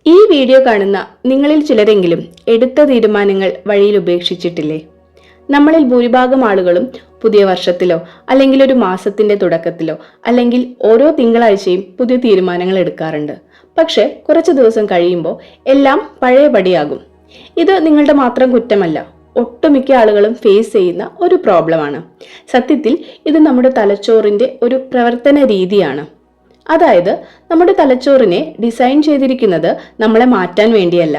ഈ വീഡിയോ കാണുന്ന നിങ്ങളിൽ ചിലരെങ്കിലും എടുത്ത തീരുമാനങ്ങൾ വഴിയിൽ ഉപേക്ഷിച്ചിട്ടില്ലേ? നമ്മളിൽ ഭൂരിഭാഗം ആളുകളും പുതിയ വർഷത്തിലോ അല്ലെങ്കിൽ ഒരു മാസത്തിന്റെ തുടക്കത്തിലോ അല്ലെങ്കിൽ ഓരോ തിങ്കളാഴ്ചയും പുതിയ തീരുമാനങ്ങൾ എടുക്കാറുണ്ട്. പക്ഷെ കുറച്ച് ദിവസം കഴിയുമ്പോൾ എല്ലാം പഴയപടിയാകും. ഇത് നിങ്ങളുടെ മാത്രം കുറ്റമല്ല, ഒട്ടുമിക്ക ആളുകളും ഫേസ് ചെയ്യുന്ന ഒരു പ്രോബ്ലമാണ്. സത്യത്തിൽ ഇത് നമ്മുടെ തലച്ചോറിന്റെ ഒരു പ്രവർത്തന രീതിയാണ്. അതായത് നമ്മുടെ തലച്ചോറിനെ ഡിസൈൻ ചെയ്തിരിക്കുന്നത് നമ്മളെ മാറ്റാൻ വേണ്ടിയല്ല,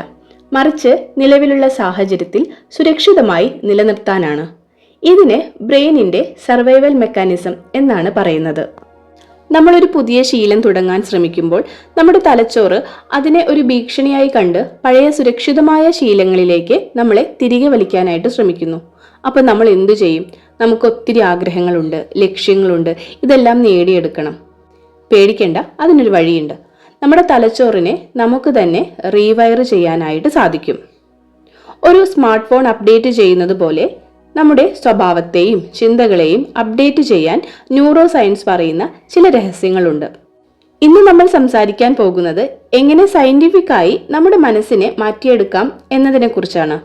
മറിച്ച് നിലവിലുള്ള സാഹചര്യത്തിൽ സുരക്ഷിതമായി നിലനിർത്താനാണ്. ഇതിനെ ബ്രെയിനിന്റെ സർവൈവൽ മെക്കാനിസം എന്നാണ് പറയുന്നത്. നമ്മളൊരു പുതിയ ശീലം തുടങ്ങാൻ ശ്രമിക്കുമ്പോൾ നമ്മുടെ തലച്ചോറ് അതിനെ ഒരു ഭീഷണിയായി കണ്ട് പഴയ സുരക്ഷിതമായ ശീലങ്ങളിലേക്ക് നമ്മളെ തിരികെ വലിക്കാനായിട്ട് ശ്രമിക്കുന്നു. അപ്പൊ നമ്മൾ എന്തു ചെയ്യും? നമുക്ക് ഒത്തിരി ആഗ്രഹങ്ങളുണ്ട്, ലക്ഷ്യങ്ങളുണ്ട്, ഇതെല്ലാം നേടിയെടുക്കണം. പേടിക്കേണ്ട, അതിനൊരു വഴിയുണ്ട്. നമ്മുടെ തലച്ചോറിനെ നമുക്ക് തന്നെ റീവയർ ചെയ്യാനായിട്ട് സാധിക്കും. ഒരു സ്മാർട്ട് ഫോൺ അപ്ഡേറ്റ് ചെയ്യുന്നത് പോലെ നമ്മുടെ സ്വഭാവത്തെയും ചിന്തകളെയും അപ്ഡേറ്റ് ചെയ്യാൻ ന്യൂറോ സയൻസ് പറയുന്ന ചില രഹസ്യങ്ങളുണ്ട്. ഇന്ന് നമ്മൾ സംസാരിക്കാൻ പോകുന്നത് എങ്ങനെ സയന്റിഫിക്കായി നമ്മുടെ മനസ്സിനെ മാറ്റിയെടുക്കാം എന്നതിനെ കുറിച്ചാണ്.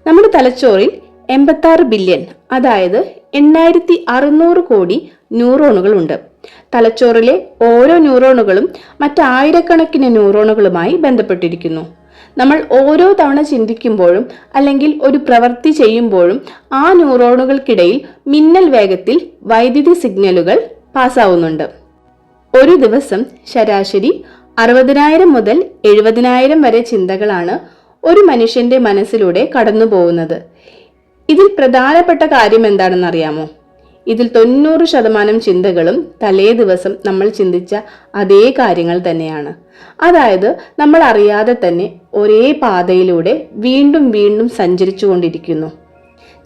നമ്മുടെ തലച്ചോറിൽ 86 ബില്യൺ, അതായത് 8600 കോടി ന്യൂറോണുകൾ ഉണ്ട്. തലച്ചോറിലെ ഓരോ ന്യൂറോണുകളും മറ്റായിരക്കണക്കിന് ന്യൂറോണുകളുമായി ബന്ധപ്പെട്ടിരിക്കുന്നു. നമ്മൾ ഓരോ തവണ ചിന്തിക്കുമ്പോഴും അല്ലെങ്കിൽ ഒരു പ്രവൃത്തി ചെയ്യുമ്പോഴും ആ ന്യൂറോണുകൾക്കിടയിൽ മിന്നൽ വേഗത്തിൽ വൈദ്യുതി സിഗ്നലുകൾ പാസ്സാവുന്നുണ്ട്. ഒരു ദിവസം ശരാശരി 60,000 മുതൽ 70,000 വരെ ചിന്തകളാണ് ഒരു മനുഷ്യന്റെ മനസ്സിലൂടെ കടന്നു പോകുന്നത്. ഇതിൽ പ്രധാനപ്പെട്ട കാര്യം എന്താണെന്ന് അറിയാമോ? ഇതിൽ 90% ചിന്തകളും തലേ ദിവസം നമ്മൾ ചിന്തിച്ച അതേ കാര്യങ്ങൾ തന്നെയാണ്. അതായത് നമ്മൾ അറിയാതെ തന്നെ ഒരേ പാതയിലൂടെ വീണ്ടും വീണ്ടും സഞ്ചരിച്ചു കൊണ്ടിരിക്കുന്നു.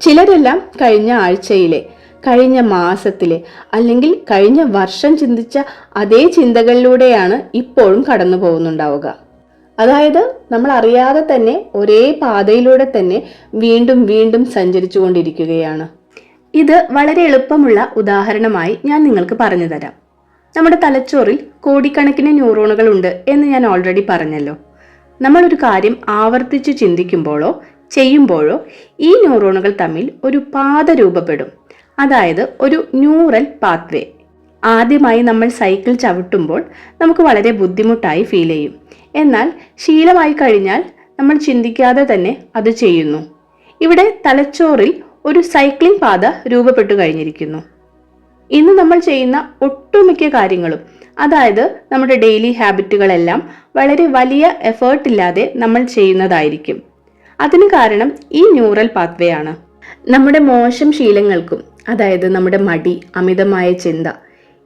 ചിലരെല്ലാം കഴിഞ്ഞ ആഴ്ചയിലെ, കഴിഞ്ഞ മാസത്തിലെ അല്ലെങ്കിൽ കഴിഞ്ഞ വർഷം ചിന്തിച്ച അതേ ചിന്തകളിലൂടെയാണ് ഇപ്പോഴും കടന്നു പോകുന്നുണ്ടാവുക. അതായത് നമ്മൾ അറിയാതെ തന്നെ ഒരേ പാതയിലൂടെ തന്നെ വീണ്ടും വീണ്ടും സഞ്ചരിച്ചു കൊണ്ടിരിക്കുകയാണ്. ഇത് വളരെ എളുപ്പമുള്ള ഉദാഹരണമായി ഞാൻ നിങ്ങൾക്ക് പറഞ്ഞു തരാം. നമ്മുടെ തലച്ചോറിൽ കോടിക്കണക്കിന് ന്യൂറോണുകൾ ഉണ്ട് എന്ന് ഞാൻ ഓൾറെഡി പറഞ്ഞല്ലോ. നമ്മളൊരു കാര്യം ആവർത്തിച്ച് ചിന്തിക്കുമ്പോഴോ ചെയ്യുമ്പോഴോ ഈ ന്യൂറോണുകൾ തമ്മിൽ ഒരു പാത രൂപപ്പെടും, അതായത് ഒരു ന്യൂറൽ പാത്വേ. ആദ്യമായി നമ്മൾ സൈക്കിൾ ചവിട്ടുമ്പോൾ നമുക്ക് വളരെ ബുദ്ധിമുട്ടായി ഫീൽ ചെയ്യും. എന്നാൽ ശീലമായി കഴിഞ്ഞാൽ നമ്മൾ ചിന്തിക്കാതെ തന്നെ അത് ചെയ്യുന്നു. ഇവിടെ തലച്ചോറിൽ ഒരു സൈക്ലിംഗ് പാത രൂപപ്പെട്ടു കഴിഞ്ഞിരിക്കുന്നു. ഇന്ന് നമ്മൾ ചെയ്യുന്ന ഒട്ടുമിക്ക കാര്യങ്ങളും, അതായത് നമ്മുടെ ഡെയിലി ഹാബിറ്റുകളെല്ലാം വളരെ വലിയ എഫേർട്ട് ഇല്ലാതെ നമ്മൾ ചെയ്യുന്നതായിരിക്കും. അതിന് കാരണം ഈ ന്യൂറൽ പാത്വേ ആണ്. നമ്മുടെ മോശം ശീലങ്ങൾക്കും, അതായത് നമ്മുടെ മടി, അമിതമായ ചിന്ത,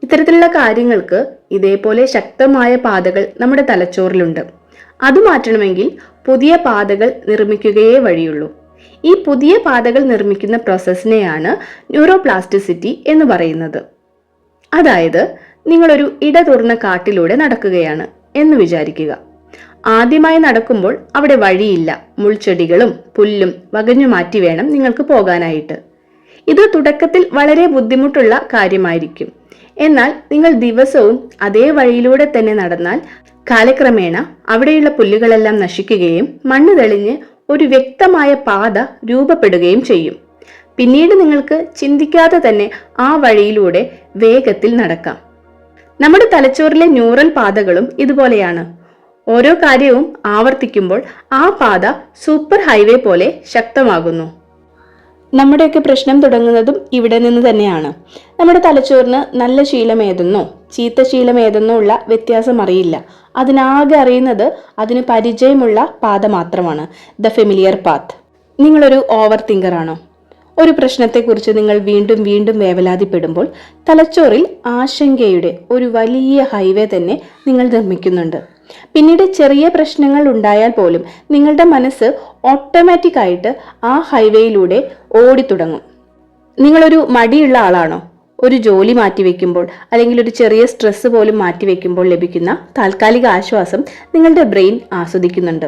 ഇത്തരത്തിലുള്ള കാര്യങ്ങൾക്ക് ഇതേപോലെ ശക്തമായ പാതകൾ നമ്മുടെ തലച്ചോറിലുണ്ട്. അത് മാറ്റണമെങ്കിൽ പുതിയ പാതകൾ നിർമ്മിക്കുകയേ വഴിയുള്ളൂ. ഈ പുതിയ പാതകൾ നിർമ്മിക്കുന്ന പ്രോസസ്സിനെയാണ് ന്യൂറോപ്ലാസ്റ്റിസിറ്റി എന്ന് പറയുന്നത്. അതായത് നിങ്ങളൊരു ഇടതുറന്ന കാട്ടിലൂടെ നടക്കുകയാണ് എന്ന് വിചാരിക്കുക. ആദ്യമായി നടക്കുമ്പോൾ അവിടെ വഴിയില്ല, മുൾച്ചെടികളും പുല്ലും വകഞ്ഞു മാറ്റി വേണം നിങ്ങൾക്ക് പോകാനായിട്ട്. ഇത് തുടക്കത്തിൽ വളരെ ബുദ്ധിമുട്ടുള്ള കാര്യമായിരിക്കും. എന്നാൽ നിങ്ങൾ ദിവസവും അതേ വഴിയിലൂടെ തന്നെ നടന്നാൽ കാലക്രമേണ അവിടെയുള്ള പുല്ലുകളെല്ലാം നശിക്കുകയും മണ്ണ് തെളിഞ്ഞ് ഒരു വ്യക്തമായ പാത രൂപപ്പെടുകയും ചെയ്യും. പിന്നീട് നിങ്ങൾക്ക് ചിന്തിക്കാതെ തന്നെ ആ വഴിയിലൂടെ വേഗത്തിൽ നടക്കാം. നമ്മുടെ തലച്ചോറിലെ ന്യൂറൽ പാതകളും ഇതുപോലെയാണ്. ഓരോ കാര്യവും ആവർത്തിക്കുമ്പോൾ ആ പാത സൂപ്പർ ഹൈവേ പോലെ ശക്തമാകുന്നു. നമ്മുടെയൊക്കെ പ്രശ്നം തുടങ്ങുന്നതും ഇവിടെ നിന്ന് തന്നെയാണ്. നമ്മുടെ തലച്ചോറിന് നല്ല ശീലം ഏതെന്നോ ചീത്ത ശീലം ഏതെന്നോ ഉള്ള വ്യത്യാസം അറിയില്ല. അതിനാകെ അറിയുന്നത് അതിന് പരിചയമുള്ള പാത മാത്രമാണ്, ദ ഫെമിലിയർ പാത്ത്. നിങ്ങളൊരു ഓവർ തിങ്കറാണോ? ഒരു പ്രശ്നത്തെക്കുറിച്ച് നിങ്ങൾ വീണ്ടും വീണ്ടും വേവലാതിപ്പെടുമ്പോൾ തലച്ചോറിൽ ആശങ്കയുടെ ഒരു വലിയ ഹൈവേ തന്നെ നിങ്ങൾ നിർമ്മിക്കുന്നുണ്ട്. പിന്നീട് ചെറിയ പ്രശ്നങ്ങൾ ഉണ്ടായാൽ പോലും നിങ്ങളുടെ മനസ്സ് ഓട്ടോമാറ്റിക് ആയിട്ട് ആ ഹൈവേയിലൂടെ ഓടിത്തുടങ്ങും. നിങ്ങളൊരു മടിയുള്ള ആളാണോ? ഒരു ജോലി മാറ്റിവെക്കുമ്പോൾ അല്ലെങ്കിൽ ഒരു ചെറിയ സ്ട്രെസ് പോലും മാറ്റിവെക്കുമ്പോൾ ലഭിക്കുന്ന താൽക്കാലിക ആശ്വാസം നിങ്ങളുടെ ബ്രെയിൻ ആസ്വദിക്കുന്നുണ്ട്.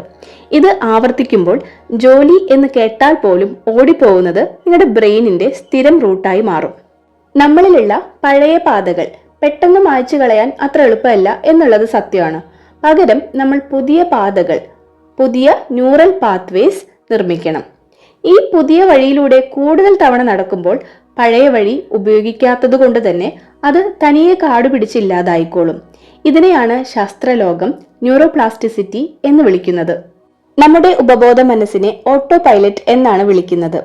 ഇത് ആവർത്തിക്കുമ്പോൾ ജോലി എന്ന് കേട്ടാൽ പോലും ഓടിപ്പോകുന്നത് നിങ്ങളുടെ ബ്രെയിനിന്റെ സ്ഥിരം റൂട്ടായി മാറും. നമ്മളിലുള്ള പഴയ പാതകൾ പെട്ടെന്ന് മായ്ച്ചു കളയാൻ അത്ര എളുപ്പമല്ല എന്നുള്ളത് സത്യമാണ്. പകരം നമ്മൾ പുതിയ പാതകൾ, പുതിയ ന്യൂറൽ പാത്വേസ് നിർമ്മിക്കണം. ഈ പുതിയ വഴിയിലൂടെ കൂടുതൽ തവണ നടക്കുമ്പോൾ പഴയ വഴി ഉപയോഗിക്കാത്തത് കൊണ്ട് തന്നെ അത് തനിയെ കാടുപിടിച്ചില്ലാതായിക്കോളും. ഇതിനെയാണ് ശാസ്ത്രലോകം ന്യൂറോപ്ലാസ്റ്റിസിറ്റി എന്ന് വിളിക്കുന്നത്. നമ്മുടെ ഉപബോധ മനസ്സിനെ ഓട്ടോ പൈലറ്റ് എന്നാണ് വിളിക്കുന്നത്.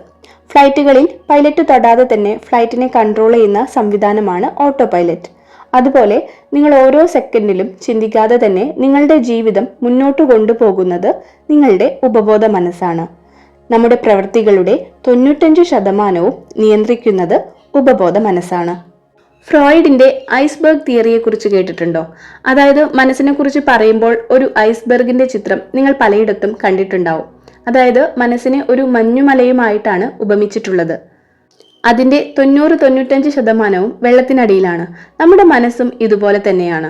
ഫ്ലൈറ്റുകളിൽ പൈലറ്റ് തൊടാതെ തന്നെ ഫ്ലൈറ്റിനെ കൺട്രോൾ ചെയ്യുന്ന സംവിധാനമാണ് ഓട്ടോ പൈലറ്റ്. അതുപോലെ നിങ്ങൾ ഓരോ സെക്കൻഡിലും ചിന്തിക്കാതെ തന്നെ നിങ്ങളുടെ ജീവിതം മുന്നോട്ട് കൊണ്ടുപോകുന്നത് നിങ്ങളുടെ ഉപബോധ മനസ്സാണ്. നമ്മുടെ പ്രവൃത്തികളുടെ 95% നിയന്ത്രിക്കുന്നത് ഉപബോധ മനസ്സാണ്. ഫ്രോയിഡിന്റെ ഐസ്ബർഗ് തിയറിയെ കുറിച്ച് കേട്ടിട്ടുണ്ടോ? അതായത് മനസ്സിനെ കുറിച്ച് പറയുമ്പോൾ ഒരു ഐസ്ബർഗിന്റെ ചിത്രം നിങ്ങൾ പലയിടത്തും കണ്ടിട്ടുണ്ടാവും. അതായത് മനസ്സിനെ ഒരു മഞ്ഞുമലയുമായിട്ടാണ് ഉപമിച്ചിട്ടുള്ളത്. അതിന്റെ 90-95% വെള്ളത്തിനടിയിലാണ്. നമ്മുടെ മനസ്സും ഇതുപോലെ തന്നെയാണ്.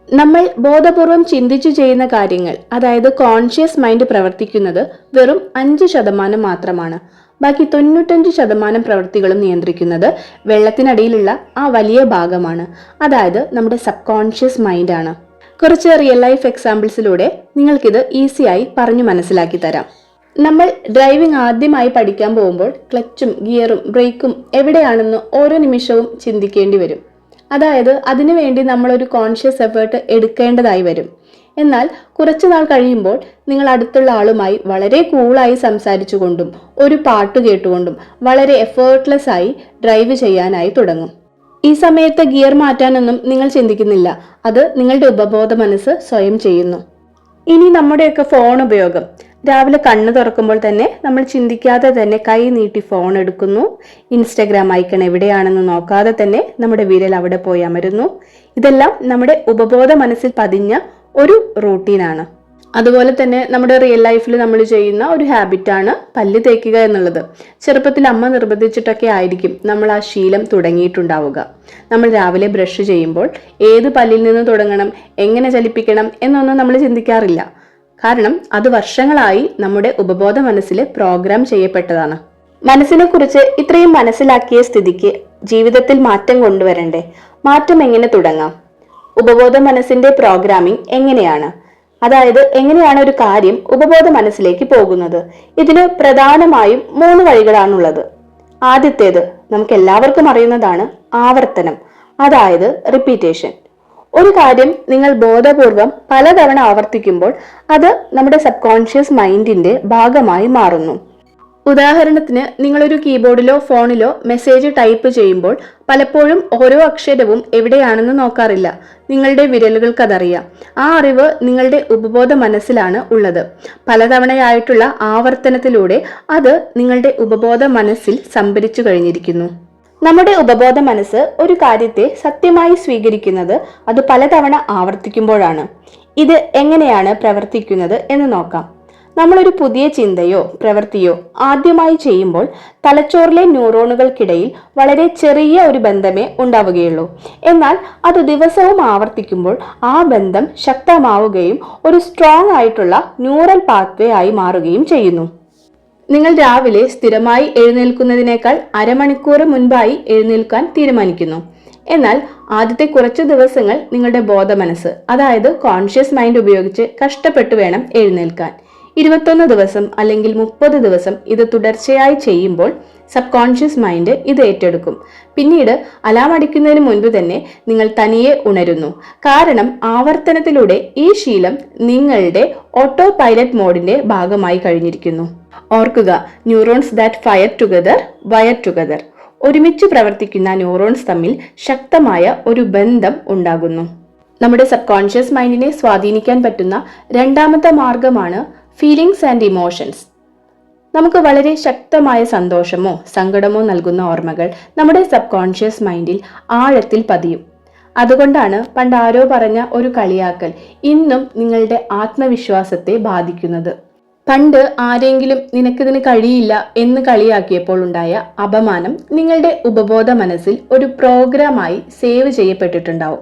നമ്മൾ ബോധപൂർവം ചിന്തിച്ചു ചെയ്യുന്ന കാര്യങ്ങൾ, അതായത് കോൺഷ്യസ് മൈൻഡ് പ്രവർത്തിക്കുന്നത് വെറും 5% മാത്രമാണ്. ബാക്കി 95% പ്രവൃത്തികളും നിയന്ത്രിക്കുന്നത് വെള്ളത്തിനടിയിലുള്ള ആ വലിയ ഭാഗമാണ്. അതായത് നമ്മുടെ സബ് കോൺഷ്യസ് മൈൻഡാണ്. കുറച്ച് റിയൽ ലൈഫ് എക്സാമ്പിൾസിലൂടെ നിങ്ങൾക്കിത് ഈസിയായി പറഞ്ഞു മനസ്സിലാക്കി തരാം. നമ്മൾ ഡ്രൈവിംഗ് ആദ്യമായി പഠിക്കാൻ പോകുമ്പോൾ ക്ലച്ചും ഗിയറും ബ്രേക്കും എവിടെയാണെന്ന് ഓരോ നിമിഷവും ചിന്തിക്കേണ്ടി വരും. അതായത് അതിനുവേണ്ടി നമ്മളൊരു കോൺഷ്യസ് എഫേർട്ട് എടുക്കേണ്ടതായി വരും. എന്നാൽ കുറച്ചു നാൾ കഴിയുമ്പോൾ നിങ്ങൾ അടുത്തുള്ള ആളുമായി വളരെ കൂളായി സംസാരിച്ചുകൊണ്ടും ഒരു പാട്ട് കേട്ടുകൊണ്ടും വളരെ എഫേർട്ട്ലെസ് ആയി ഡ്രൈവ് ചെയ്യാനായി തുടങ്ങും. ഈ സമയത്ത് ഗിയർ മാറ്റാനൊന്നും നിങ്ങൾ ചിന്തിക്കുന്നില്ല. അത് നിങ്ങളുടെ ഉപബോധ മനസ്സ് സ്വയം ചെയ്യുന്നു. ഇനി നമ്മുടെയൊക്കെ ഫോൺ ഉപയോഗം. രാവിലെ കണ്ണ് തുറക്കുമ്പോൾ തന്നെ നമ്മൾ ചിന്തിക്കാതെ തന്നെ കൈ നീട്ടി ഫോൺ എടുക്കുന്നു. ഇൻസ്റ്റഗ്രാം ഐക്കൺ എവിടെയാണെന്ന് നോക്കാതെ തന്നെ നമ്മുടെ വിരൽ അവിടെ പോയി അമരുന്നു. ഇതെല്ലാം നമ്മുടെ ഉപബോധ മനസ്സിൽ പതിഞ്ഞ ഒരു റൂട്ടീനാണ്. അതുപോലെ തന്നെ നമ്മുടെ റിയൽ ലൈഫിൽ നമ്മൾ ചെയ്യുന്ന ഒരു ഹാബിറ്റാണ് പല്ല് തേക്കുക എന്നുള്ളത്. ചെറുപ്പത്തിൽ അമ്മ നിർബന്ധിച്ചിട്ടൊക്കെ ആയിരിക്കും നമ്മൾ ആ ശീലം തുടങ്ങിയിട്ടുണ്ടാവുക. നമ്മൾ രാവിലെ ബ്രഷ് ചെയ്യുമ്പോൾ ഏത് പല്ലിൽ നിന്ന് തുടങ്ങണം, എങ്ങനെ ചലിപ്പിക്കണം എന്നൊന്നും നമ്മൾ ചിന്തിക്കാറില്ല. കാരണം അത് വർഷങ്ങളായി നമ്മുടെ ഉപബോധ മനസ്സിൽ പ്രോഗ്രാം ചെയ്യപ്പെട്ടതാണ്. മനസ്സിനെ കുറിച്ച് ഇത്രയും മനസ്സിലാക്കിയ സ്ഥിതിക്ക് ജീവിതത്തിൽ മാറ്റം കൊണ്ടുവരണ്ടേ? മാറ്റം എങ്ങനെ തുടങ്ങാം? ഉപബോധ മനസ്സിന്റെ പ്രോഗ്രാമിംഗ് എങ്ങനെയാണ്? അതായത് എങ്ങനെയാണ് ഒരു കാര്യം ഉപബോധ മനസ്സിലേക്ക് പോകുന്നത്? ഇതിന് പ്രധാനമായും 3 വഴികളാണുള്ളത്. ആദ്യത്തേത് നമുക്ക് എല്ലാവർക്കും അറിയുന്നതാണ് ആവർത്തനം, അതായത് റിപ്പീറ്റേഷൻ. ഒരു കാര്യം നിങ്ങൾ ബോധപൂർവം പലതവണ ആവർത്തിക്കുമ്പോൾ അത് നമ്മുടെ സബ് കോൺഷ്യസ് മൈൻഡിന്റെ ഭാഗമായി മാറുന്നു. ഉദാഹരണത്തിന് നിങ്ങളൊരു കീബോർഡിലോ ഫോണിലോ മെസ്സേജ് ടൈപ്പ് ചെയ്യുമ്പോൾ പലപ്പോഴും ഓരോ അക്ഷരവും എവിടെയാണെന്ന് നോക്കാറില്ല. നിങ്ങളുടെ വിരലുകൾക്ക് അതറിയാം. ആ അറിവ് നിങ്ങളുടെ ഉപബോധ മനസ്സിലാണ് ഉള്ളത്. പലതവണയായിട്ടുള്ള ആവർത്തനത്തിലൂടെ അത് നിങ്ങളുടെ ഉപബോധ മനസ്സിൽ സംഭരിച്ചു കഴിഞ്ഞിരിക്കുന്നു. നമ്മുടെ ഉപബോധ മനസ്സ് ഒരു കാര്യത്തെ സത്യമായി സ്വീകരിക്കുന്നത് അത് പലതവണ ആവർത്തിക്കുമ്പോഴാണ്. ഇത് എങ്ങനെയാണ് പ്രവർത്തിക്കുന്നത് എന്ന് നോക്കാം. നമ്മളൊരു പുതിയ ചിന്തയോ പ്രവൃത്തിയോ ആദ്യമായി ചെയ്യുമ്പോൾ തലച്ചോറിലെ ന്യൂറോണുകൾക്കിടയിൽ വളരെ ചെറിയ ഒരു ബന്ധമേ ഉണ്ടാവുകയുള്ളൂ. എന്നാൽ അത് ദിവസവും ആവർത്തിക്കുമ്പോൾ ആ ബന്ധം ശക്തമാവുകയും ഒരു സ്ട്രോങ് ആയിട്ടുള്ള ന്യൂറൽ പാത്വേ ആയി മാറുകയും ചെയ്യുന്നു. നിങ്ങൾ രാവിലെ സ്ഥിരമായി എഴുന്നേൽക്കുന്നതിനേക്കാൾ അരമണിക്കൂർ മുൻപായി എഴുന്നേൽക്കാൻ തീരുമാനിക്കുന്നു. എന്നാൽ ആദ്യത്തെ കുറച്ച് ദിവസങ്ങൾ നിങ്ങളുടെ ബോധ മനസ്സ്, അതായത് കോൺഷ്യസ് മൈൻഡ് ഉപയോഗിച്ച് കഷ്ടപ്പെട്ട് വേണം എഴുന്നേൽക്കാൻ. 21 ദിവസം അല്ലെങ്കിൽ 30 ദിവസം ഇത് തുടർച്ചയായി ചെയ്യുമ്പോൾ സബ് കോൺഷ്യസ് മൈൻഡ് ഇത് ഏറ്റെടുക്കും. പിന്നീട് അലാം അടിക്കുന്നതിന് മുൻപ് തന്നെ നിങ്ങൾ തനിയെ ഉണരുന്നു. കാരണം ആവർത്തനത്തിലൂടെ ഈ ശീലം നിങ്ങളുടെ ഓട്ടോ പൈലറ്റ് മോഡിന്റെ ഭാഗമായി കഴിഞ്ഞിരിക്കുന്നു. ഓർക്കുക, neurons that fire together wire together. ഒരുമിച്ച് പ്രവർത്തിക്കുന്ന ന്യൂറോൺസ് തമ്മിൽ ശക്തമായ ഒരു ബന്ധം ഉണ്ടാകുന്നു. നമ്മുടെ സബ് കോൺഷ്യസ് മൈൻഡിനെ സ്വാധീനിക്കാൻ പറ്റുന്ന രണ്ടാമത്തെ മാർഗമാണ് ഫീലിംഗ്സ് ആൻഡ് ഇമോഷൻസ്. നമുക്ക് വളരെ ശക്തമായ സന്തോഷമോ സങ്കടമോ നൽകുന്ന ഓർമ്മകൾ നമ്മുടെ സബ് കോൺഷ്യസ് മൈൻഡിൽ ആഴത്തിൽ പതിയും. അതുകൊണ്ടാണ് പണ്ട് ആരോ പറഞ്ഞ ഒരു കളിയാക്കൽ ഇന്നും നിങ്ങളുടെ ആത്മവിശ്വാസത്തെ ബാധിക്കുന്നത്. പണ്ട് ആരെങ്കിലും നിനക്കിതിന് കഴിയില്ല എന്ന് കളിയാക്കിയപ്പോൾ ഉണ്ടായ അപമാനം നിങ്ങളുടെ ഉപബോധ മനസ്സിൽ ഒരു പ്രോഗ്രാമായി സേവ് ചെയ്യപ്പെട്ടിട്ടുണ്ടാവും.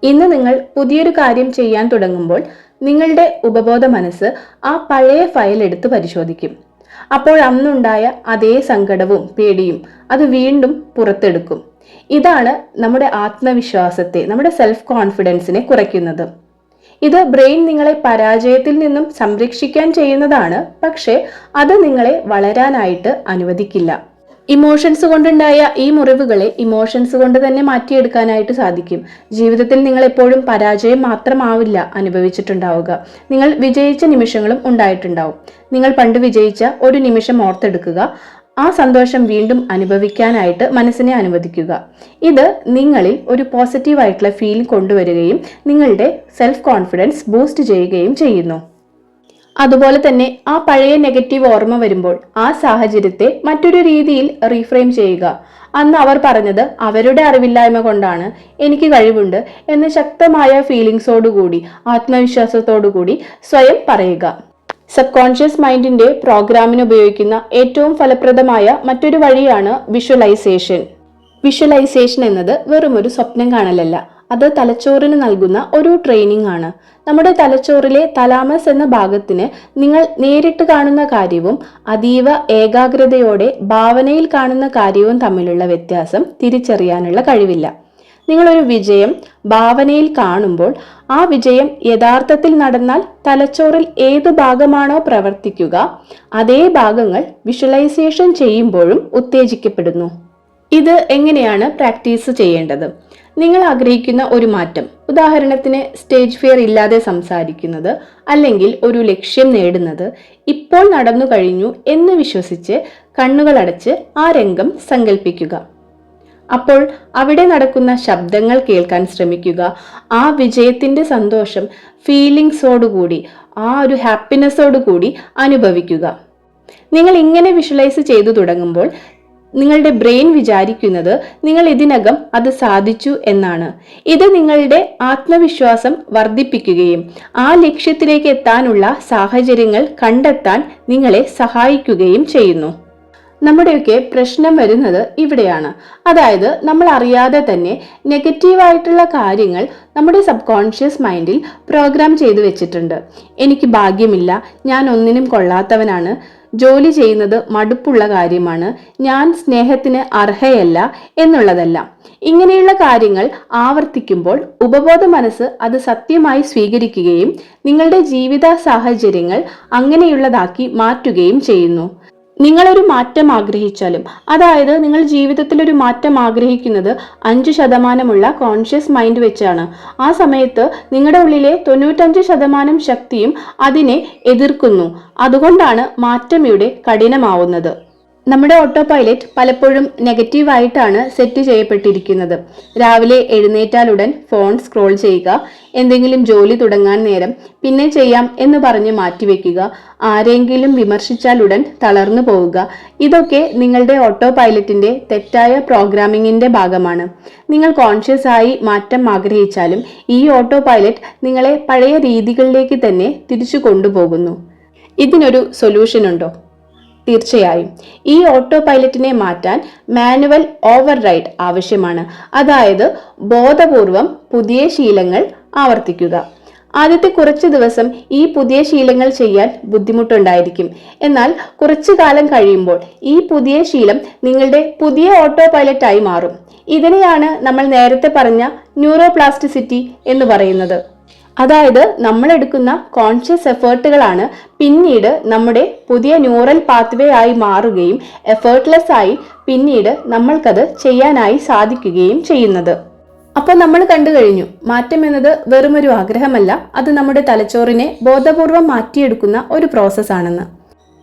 ഇന്ന് നിങ്ങൾ പുതിയൊരു കാര്യം ചെയ്യാൻ തുടങ്ങുമ്പോൾ നിങ്ങളുടെ ഉപബോധ മനസ്സ് ആ പഴയ ഫയൽ എടുത്ത് പരിശോധിക്കും. അപ്പോൾ അന്നുണ്ടായ അതേ സങ്കടവും പേടിയും അത് വീണ്ടും പുറത്തെടുക്കും. ഇതാണ് നമ്മുടെ ആത്മവിശ്വാസത്തെ, നമ്മുടെ സെൽഫ് കോൺഫിഡൻസിനെ കുറയ്ക്കുന്നത്. ഇത് ബ്രെയിൻ നിങ്ങളെ പരാജയത്തിൽ നിന്നും സംരക്ഷിക്കാൻ ചെയ്യുന്നതാണ്, പക്ഷേ അത് നിങ്ങളെ വളരാനായിട്ട് അനുവദിക്കില്ല. ഇമോഷൻസ് കൊണ്ടുണ്ടായ ഈ മുറിവുകളെ ഇമോഷൻസ് കൊണ്ട് തന്നെ മാറ്റിയെടുക്കാനായിട്ട് സാധിക്കും. ജീവിതത്തിൽ നിങ്ങൾ എപ്പോഴും പരാജയം മാത്രമാവില്ല അനുഭവിച്ചിട്ടുണ്ടാവുക, നിങ്ങൾ വിജയിച്ച നിമിഷങ്ങളും ഉണ്ടായിട്ടുണ്ടാവും. നിങ്ങൾ പണ്ട് വിജയിച്ച ഒരു നിമിഷം ഓർത്തെടുക്കുക, ആ സന്തോഷം വീണ്ടും അനുഭവിക്കാനായിട്ട് മനസ്സിനെ അനുവദിക്കുക. ഇത് നിങ്ങളിൽ ഒരു പോസിറ്റീവായിട്ടുള്ള ഫീൽ കൊണ്ടുവരികയും നിങ്ങളുടെ സെൽഫ് കോൺഫിഡൻസ് ബൂസ്റ്റ് ചെയ്യുകയും ചെയ്യുന്നു. അതുപോലെ തന്നെ ആ പഴയ നെഗറ്റീവ് ഓർമ്മ വരുമ്പോൾ ആ സാഹചര്യത്തെ മറ്റൊരു രീതിയിൽ റീഫ്രെയിം ചെയ്യുക. അന്ന് അവർ പറഞ്ഞത് അവരുടെ അറിവില്ലായ്മ കൊണ്ടാണ്, എനിക്ക് കഴിവുണ്ട് എന്ന ശക്തമായ ഫീലിങ്സോടുകൂടി ആത്മവിശ്വാസത്തോടുകൂടി സ്വയം പറയുക. സബ് കോൺഷ്യസ് മൈൻഡിന്റെ പ്രോഗ്രാമിന് ഉപയോഗിക്കുന്ന ഏറ്റവും ഫലപ്രദമായ മറ്റൊരു വഴിയാണ് വിഷ്വലൈസേഷൻ. വിഷ്വലൈസേഷൻ എന്നത് വെറുമൊരു സ്വപ്നം കാണലല്ല, അത് തലച്ചോറിന് നൽകുന്ന ഒരു ട്രെയിനിങ് ആണ്. നമ്മുടെ തലച്ചോറിലെ തലാമസ് എന്ന ഭാഗത്തിന് നിങ്ങൾ നേരിട്ട് കാണുന്ന കാര്യവും അതീവ ഏകാഗ്രതയോടെ ഭാവനയിൽ കാണുന്ന കാര്യവും തമ്മിലുള്ള വ്യത്യാസം തിരിച്ചറിയാനുള്ള കഴിവില്ല. നിങ്ങളൊരു വിജയം ഭാവനയിൽ കാണുമ്പോൾ ആ വിജയം യഥാർത്ഥത്തിൽ നടന്നാൽ തലച്ചോറിൽ ഏത് ഭാഗമാണോ പ്രവർത്തിക്കുക അതേ ഭാഗങ്ങൾ വിഷ്വലൈസേഷൻ ചെയ്യുമ്പോഴും ഉത്തേജിക്കപ്പെടുന്നു. ഇത് എങ്ങനെയാണ് പ്രാക്ടീസ് ചെയ്യേണ്ടത്? നിങ്ങൾ ആഗ്രഹിക്കുന്ന ഒരു മാറ്റം, ഉദാഹരണത്തിന് സ്റ്റേജ് ഫിയർ ഇല്ലാതെ സംസാരിക്കുന്നത് അല്ലെങ്കിൽ ഒരു ലക്ഷ്യം നേടുന്നത് ഇപ്പോൾ നടന്നു കഴിഞ്ഞു എന്ന് വിശ്വസിച്ച് കണ്ണുകളടച്ച് ആ രംഗം സങ്കല്പിക്കുക. അപ്പോൾ അവിടെ നടക്കുന്ന ശബ്ദങ്ങൾ കേൾക്കാൻ ശ്രമിക്കുക. ആ വിജയത്തിന്റെ സന്തോഷം ഫീലിങ്സോടുകൂടി, ആ ഒരു ഹാപ്പിനെസ്സോടുകൂടി അനുഭവിക്കുക. നിങ്ങൾ ഇങ്ങനെ വിഷ്വലൈസ് ചെയ്തു തുടങ്ങുമ്പോൾ നിങ്ങളുടെ ബ്രെയിൻ വിചാരിക്കുന്നത് നിങ്ങൾ ഇതിനകം അത് സാധിച്ചു എന്നാണ്. ഇത് നിങ്ങളുടെ ആത്മവിശ്വാസം വർദ്ധിപ്പിക്കുകയും ആ ലക്ഷ്യത്തിലേക്ക് എത്താനുള്ള സാഹചര്യങ്ങൾ കണ്ടെത്താൻ നിങ്ങളെ സഹായിക്കുകയും ചെയ്യുന്നു. നമ്മുടെയൊക്കെ പ്രശ്നം വരുന്നത് ഇവിടെയാണ്. അതായത് നമ്മൾ അറിയാതെ തന്നെ നെഗറ്റീവായിട്ടുള്ള കാര്യങ്ങൾ നമ്മുടെ സബ് കോൺഷ്യസ് മൈൻഡിൽ പ്രോഗ്രാം ചെയ്തു വെച്ചിട്ടുണ്ട്. എനിക്ക് ഭാഗ്യമില്ല, ഞാൻ ഒന്നിനും കൊള്ളാത്തവനാണ്, ജോലി ചെയ്യുന്നത് മടുപ്പുള്ള കാര്യമാണ്, ഞാൻ സ്നേഹത്തിന് അർഹയല്ല എന്നുള്ളതെല്ലാം. ഇങ്ങനെയുള്ള കാര്യങ്ങൾ ആവർത്തിക്കുമ്പോൾ ഉപബോധ മനസ്സ് അത് സത്യമായി സ്വീകരിക്കുകയും നിങ്ങളുടെ ജീവിത സാഹചര്യങ്ങൾ അങ്ങനെയുള്ളതാക്കി മാറ്റുകയും ചെയ്യുന്നു. നിങ്ങളൊരു മാറ്റം ആഗ്രഹിച്ചാലും, അതായത് നിങ്ങൾ ജീവിതത്തിൽ ഒരു മാറ്റം ആഗ്രഹിക്കുന്നത് 5% കോൺഷ്യസ് മൈൻഡ് വെച്ചാണ്. ആ സമയത്ത് നിങ്ങളുടെ ഉള്ളിലെ 95% ശക്തിയും അതിനെ എതിർക്കുന്നു. അതുകൊണ്ടാണ് മാറ്റം ഇവിടെ കഠിനമാവുന്നത്. നമ്മുടെ ഓട്ടോ പൈലറ്റ് പലപ്പോഴും നെഗറ്റീവായിട്ടാണ് സെറ്റ് ചെയ്യപ്പെട്ടിരിക്കുന്നത്. രാവിലെ എഴുന്നേറ്റാലുടൻ ഫോൺ സ്ക്രോൾ ചെയ്യുക, എന്തെങ്കിലും ജോലി തുടങ്ങാൻ നേരം പിന്നെ ചെയ്യാം എന്ന് പറഞ്ഞ് മാറ്റിവെക്കുക, ആരെങ്കിലും വിമർശിച്ചാലുടൻ തളർന്നു പോവുക. ഇതൊക്കെ നിങ്ങളുടെ ഓട്ടോ പൈലറ്റിന്റെ തെറ്റായ പ്രോഗ്രാമിങ്ങിന്റെ ഭാഗമാണ്. നിങ്ങൾ കോൺഷ്യസ് ആയി മാറ്റം ആഗ്രഹിച്ചാലും ഈ ഓട്ടോ പൈലറ്റ് നിങ്ങളെ പഴയ രീതികളിലേക്ക് തന്നെ തിരിച്ചു കൊണ്ടുപോകുന്നു. ഇതിനൊരു സൊല്യൂഷൻ ഉണ്ടോ? തീർച്ചയായും. ഈ ഓട്ടോ പൈലറ്റിനെ മാറ്റാൻ മാനുവൽ ഓവർ റൈഡ് ആവശ്യമാണ്. അതായത് ബോധപൂർവം പുതിയ ശീലങ്ങൾ ആവർത്തിക്കുക. ആദ്യത്തെ കുറച്ച് ദിവസം ഈ പുതിയ ശീലങ്ങൾ ചെയ്യാൻ ബുദ്ധിമുട്ടുണ്ടായിരിക്കും. എന്നാൽ കുറച്ചു കാലം കഴിയുമ്പോൾ ഈ പുതിയ ശീലം നിങ്ങളുടെ പുതിയ ഓട്ടോ പൈലറ്റായി മാറും. ഇതിനെയാണ് നമ്മൾ നേരത്തെ പറഞ്ഞ ന്യൂറോപ്ലാസ്റ്റിസിറ്റി എന്ന് പറയുന്നത്. അതായത് നമ്മൾ എടുക്കുന്ന കോൺഷ്യസ് എഫേർട്ടുകളാണ് പിന്നീട് നമ്മുടെ പുതിയ ന്യൂറൽ പാത്വേ ആയി മാറുകയും എഫേർട്ട്ലെസ് ആയി പിന്നീട് നമ്മൾക്കത് ചെയ്യാനായി സാധിക്കുകയും ചെയ്യുന്നത്. അപ്പോൾ നമ്മൾ കണ്ടു കഴിഞ്ഞു, മാറ്റം എന്നത് വെറുമൊരു ആഗ്രഹമല്ല, അത് നമ്മുടെ തലച്ചോറിനെ ബോധപൂർവം മാറ്റിയെടുക്കുന്ന ഒരു പ്രോസസ്സാണെന്ന്.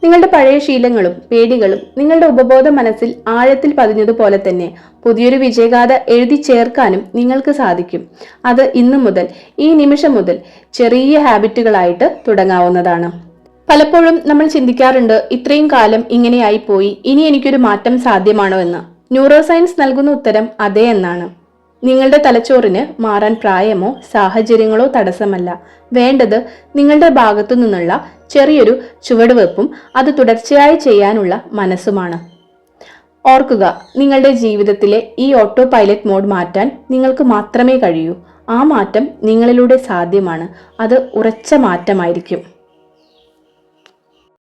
നിങ്ങളുടെ പഴയ ശീലങ്ങളും പേടികളും നിങ്ങളുടെ ഉപബോധ മനസ്സിൽ ആഴത്തിൽ പതിഞ്ഞതുപോലെ തന്നെ പുതിയൊരു വിജയഗാഥ എഴുതി ചേർക്കാനും നിങ്ങൾക്ക് സാധിക്കും. അത് ഇന്നു മുതൽ, ഈ നിമിഷം മുതൽ ചെറിയ ഹാബിറ്റുകളായിട്ട് തുടങ്ങാവുന്നതാണ്. പലപ്പോഴും നമ്മൾ ചിന്തിക്കാറുണ്ട്, ഇത്രയും കാലം ഇങ്ങനെയായി പോയി, ഇനി എനിക്കൊരു മാറ്റം സാധ്യമാണോ എന്ന്. ന്യൂറോ സയൻസ് നൽകുന്ന ഉത്തരം അതെ എന്നാണ്. നിങ്ങളുടെ തലച്ചോറിന് മാറാൻ പ്രായമോ സാഹചര്യങ്ങളോ തടസ്സമല്ല. വേണ്ടത് നിങ്ങളുടെ ഭാഗത്തു നിന്നുള്ള ചെറിയൊരു ചുവടുവെപ്പും അത് തുടർച്ചയായി ചെയ്യാനുള്ള മനസ്സുമാണ്. ഓർക്കുക, നിങ്ങളുടെ ജീവിതത്തിലെ ഈ ഓട്ടോ പൈലറ്റ് മോഡ് മാറ്റാൻ നിങ്ങൾക്ക് മാത്രമേ കഴിയൂ. ആ മാറ്റം നിങ്ങളിലൂടെ സാധ്യമാണ്. അത് ഉറച്ച മാറ്റമായിരിക്കും.